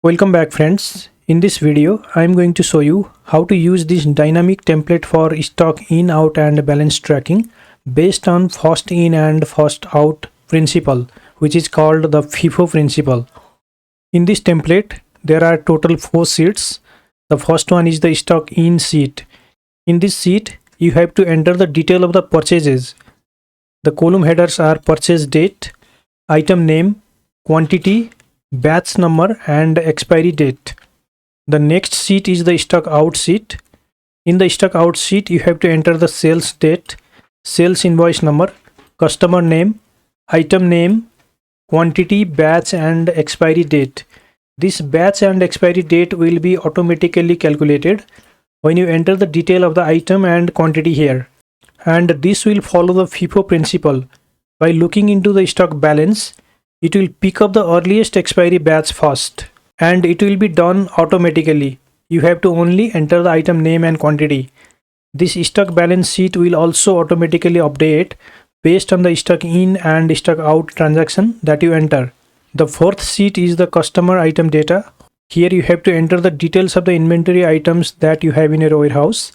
Welcome back friends. In this video, I am going to show you how to use this dynamic template for stock in, out and balance tracking based on first in and first out principle, which is called the FIFO principle. In this template, there are total 4 sheets. The first one is the stock in sheet. In this sheet, you have to enter the detail of the purchases. The column headers are purchase date, item name, quantity, batch number and expiry date. The next sheet is the stock out sheet. In the stock out sheet, you have to enter the sales date, sales invoice number, customer name, item name, quantity, batch and expiry date. This batch and expiry date will be automatically calculated when you enter the detail of the item and quantity here. And this will follow the FIFO principle. By looking into the stock balance, it will pick up the earliest expiry batch first and it will be done automatically. You have to only enter the item name and quantity. This stock balance sheet will also automatically update based on the stock in and stock out transaction that you enter. The fourth sheet is the customer item data. Here you have to enter the details of the inventory items that you have in your warehouse,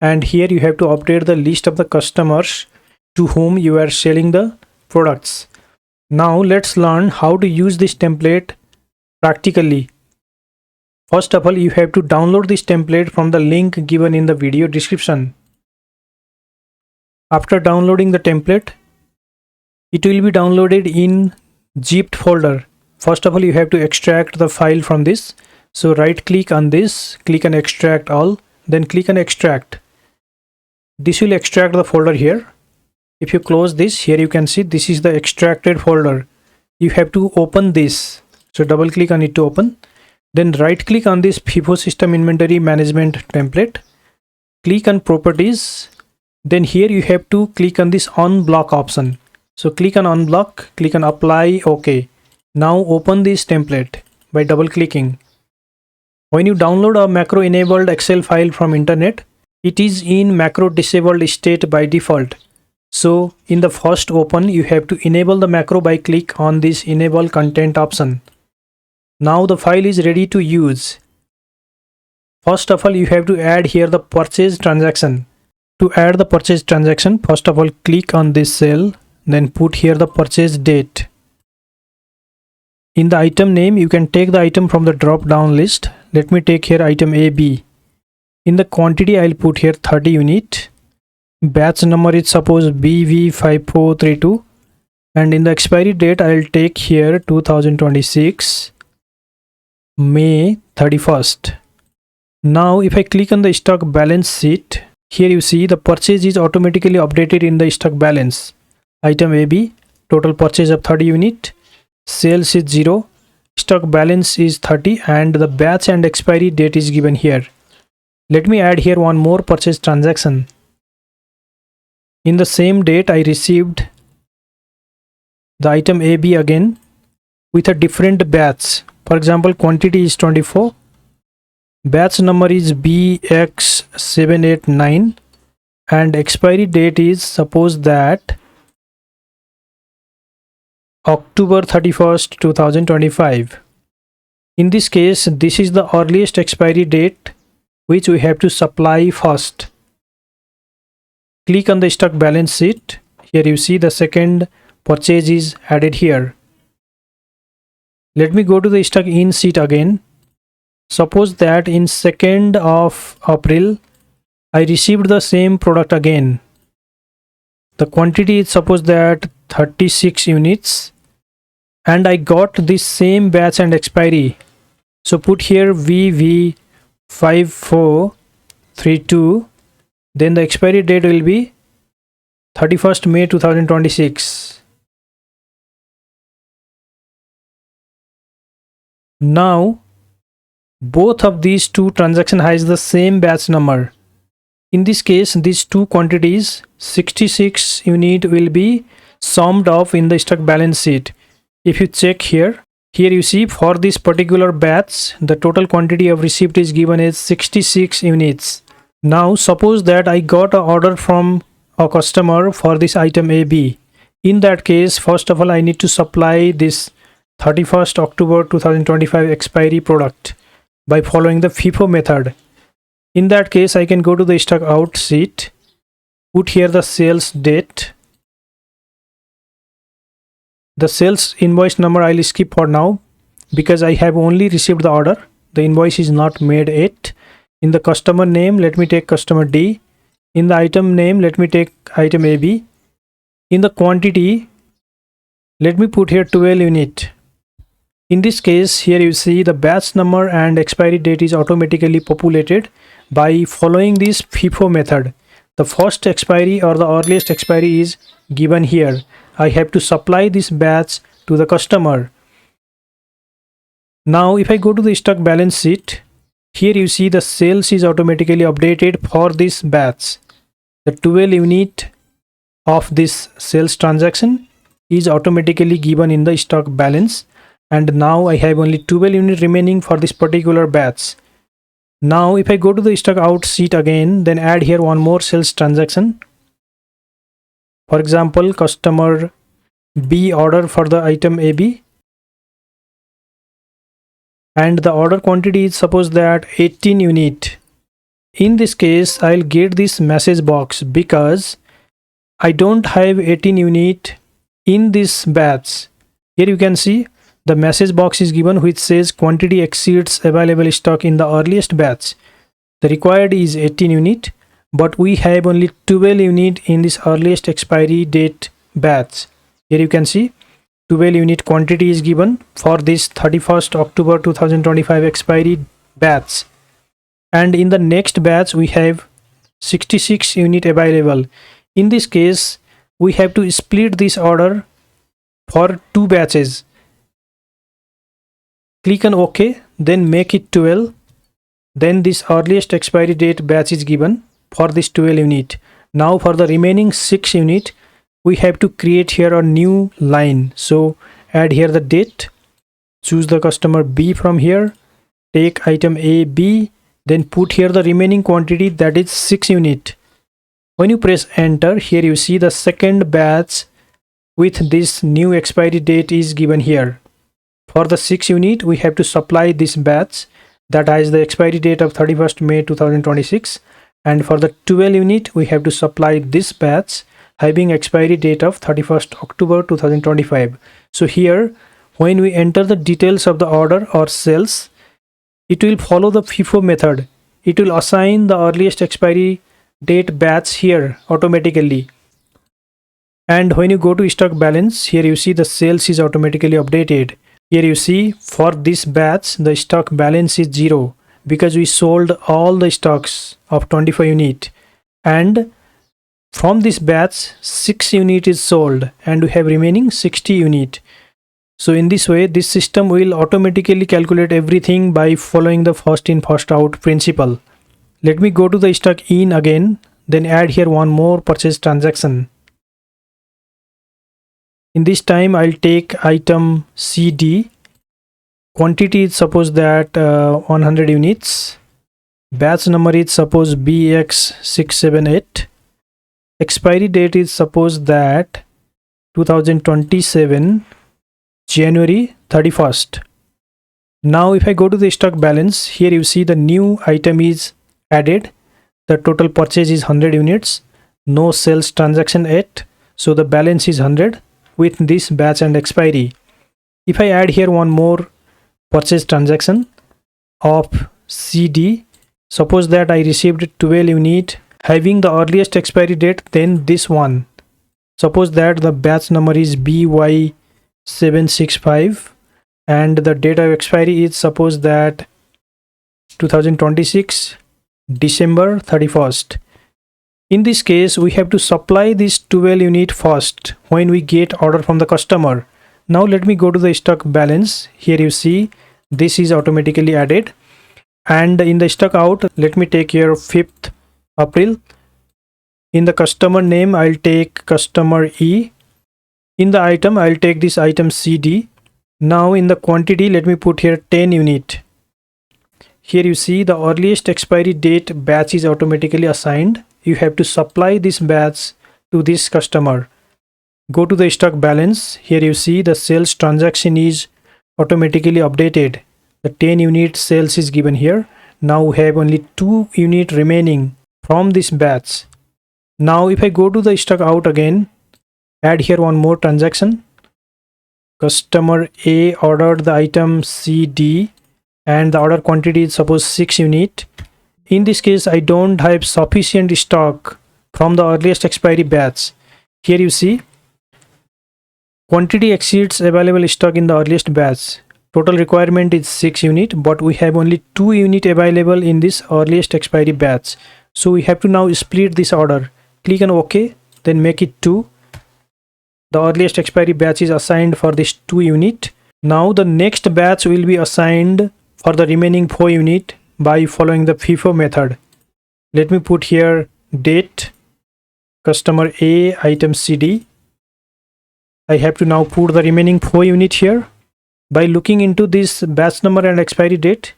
and here you have to update the list of the customers to whom you are selling the products. Now let's learn how to use this template practically. First of all, you have to download this template from the link given in the video description. After downloading the template, it will be downloaded in zipped folder. First of all, you have to extract the file from this. So right click on this, click on extract all, then click on extract. This will extract the folder here. If you close this, here you can see this is the extracted folder. You have to open this. So double click on it to open. Then right click on this FIFO system inventory management template. Click on properties. Then here you have to click on this unblock option. So click on unblock, click on apply, OK. Now open this template by double clicking. When you download a macro enabled Excel file from internet, it is in macro disabled state by default. So in the first open, you have to enable the macro by click on this enable content option. Now the file is ready to use. First of all, you have to add here the purchase transaction. To add the purchase transaction, first of all, click on this cell, then put here the purchase date. In the item name, you can take the item from the drop down list. Let me take here item AB. In the quantity, I'll put here 30 unit. Batch number is suppose BV5432, and in the expiry date I'll take here 2026 May 31st. Now if I click on the stock balance sheet, here you see the purchase is automatically updated in the stock balance. Item AB, total purchase of 30 unit, sales is 0, stock balance is 30 and the batch and expiry date is given here. Let me add here one more purchase transaction. In the same date, I received the item AB again with a different batch. For example, quantity is 24. Batch number is BX789 and expiry date is suppose that October 31st, 2025. In this case, this is the earliest expiry date which we have to supply first. Click on the stock balance sheet. Here you see the second purchase is added here. Let me go to the stock in sheet again. Suppose that in 2nd of April, I received the same product again. The quantity is suppose that 36 units and I got this same batch and expiry. So put here VV5432. Then the expiry date will be 31st May 2026. Now, both of these two transactions has the same batch number. In this case, these two quantities, 66 unit will be summed up in the stock balance sheet. If you check here you see for this particular batch, the total quantity of receipt is given as 66 units. Now suppose that I got an order from a customer for this item AB. In that case, first of all, I need to supply this 31st October 2025 expiry product by following the FIFO method. In that case, I can go to the stock out sheet, put here the sales date. The sales invoice number I'll skip for now because I have only received the order. The invoice is not made yet. In the customer name, let me take customer D. In the item name, let me take item AB. In the quantity, let me put here 12 unit. In this case, here you see the batch number and expiry date is automatically populated by following this FIFO method. The first expiry or the earliest expiry is given here. I have to supply this batch to the customer. Now if I go to the stock balance sheet, here you see the sales is automatically updated for this batch. The 12 unit of this sales transaction is automatically given in the stock balance, and now I have only 12 units remaining for this particular batch. Now if I go to the stock out sheet again, then add here one more sales transaction. For example, customer B order for the item AB, and the order quantity is suppose that 18 unit. In this case, I'll get this message box because I don't have 18 unit in this batch. Here you can see the message box is given which says quantity exceeds available stock in the earliest batch. The required is 18 unit, but we have only 12 unit in this earliest expiry date batch. Here you can see 12 unit quantity is given for this 31st October 2025 expiry batch, and in the next batch we have 66 unit available. In this case, we have to split this order for two batches. Click on OK, then make it 12. Then this earliest expiry date batch is given for this 12 unit. Now for the remaining 6 unit, we have to create here a new line. So add here the date, choose the customer B from here, take item A, B, then put here the remaining quantity, that is 6 unit. When you press enter, here you see the second batch with this new expiry date is given here. For the 6 unit, we have to supply this batch that has the expiry date of 31st May 2026, and for the 12 unit, we have to supply this batch having expiry date of 31st October 2025. So here, when we enter the details of the order or sales, it will follow the FIFO method. It will assign the earliest expiry date batch here automatically. And when you go to stock balance, here you see the sales is automatically updated. Here you see for this batch, the stock balance is 0 because we sold all the stocks of 25 unit, and from this batch 6 unit is sold and we have remaining 60 unit. So in this way, this system will automatically calculate everything by following the first in first out principle. Let me go to the stock in again, then add here one more purchase transaction. In this time, I'll take item CD. Quantity is suppose that 100 units. Batch number is suppose BX678. Expiry date is suppose that 2027 January 31st. Now if I go to the stock balance, here you see the new item is added. The total purchase is 100 units. No sales transaction yet, so the balance is 100 with this batch and expiry. If I add here one more purchase transaction of CD, suppose that I received 12 unit having the earliest expiry date, then this one. Suppose that the batch number is BY765 and the date of expiry is suppose that 2026 December 31st. In this case, we have to supply this 12 unit first when we get order from the customer. Now let me go to the stock balance. Here you see this is automatically added, and in the stock out, let me take here 5th April. In the customer name, I'll take customer E. In the item, I'll take this item CD. Now in the quantity, let me put here 10 unit. Here you see the earliest expiry date batch is automatically assigned. You have to supply this batch to this customer. Go to the stock balance. Here you see the sales transaction is automatically updated. The 10 unit sales is given here. Now we have only 2 unit remaining from this batch. Now if I go to the stock out again, add here one more transaction. Customer A ordered the item CD and the order quantity is suppose 6 unit. In this case, I don't have sufficient stock from the earliest expiry batch. Here you see quantity exceeds available stock in the earliest batch. Total requirement is 6 unit, but we have only 2 unit available in this earliest expiry batch. So we have to now split this order. Click on OK, then make it 2. The earliest expiry batch is assigned for this 2 unit. Now the next batch will be assigned for the remaining 4 unit by following the FIFO method. Let me put here date, customer A, item CD. I have to now put the remaining 4 unit here. By looking into this batch number and expiry date,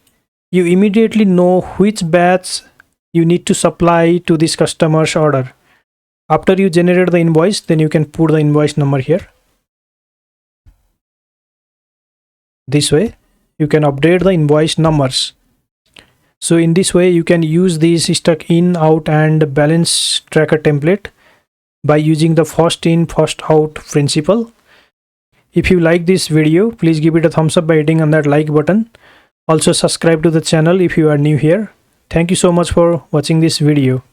you immediately know which batch you need to supply to this customer's order. After you generate the invoice, then you can put the invoice number here. This way, you can update the invoice numbers. So in this way, you can use this stock in, out and balance tracker template by using the first in, first out principle. If you like this video, please give it a thumbs up by hitting on that like button. Also subscribe to the channel if you are new here. Thank you so much for watching this video.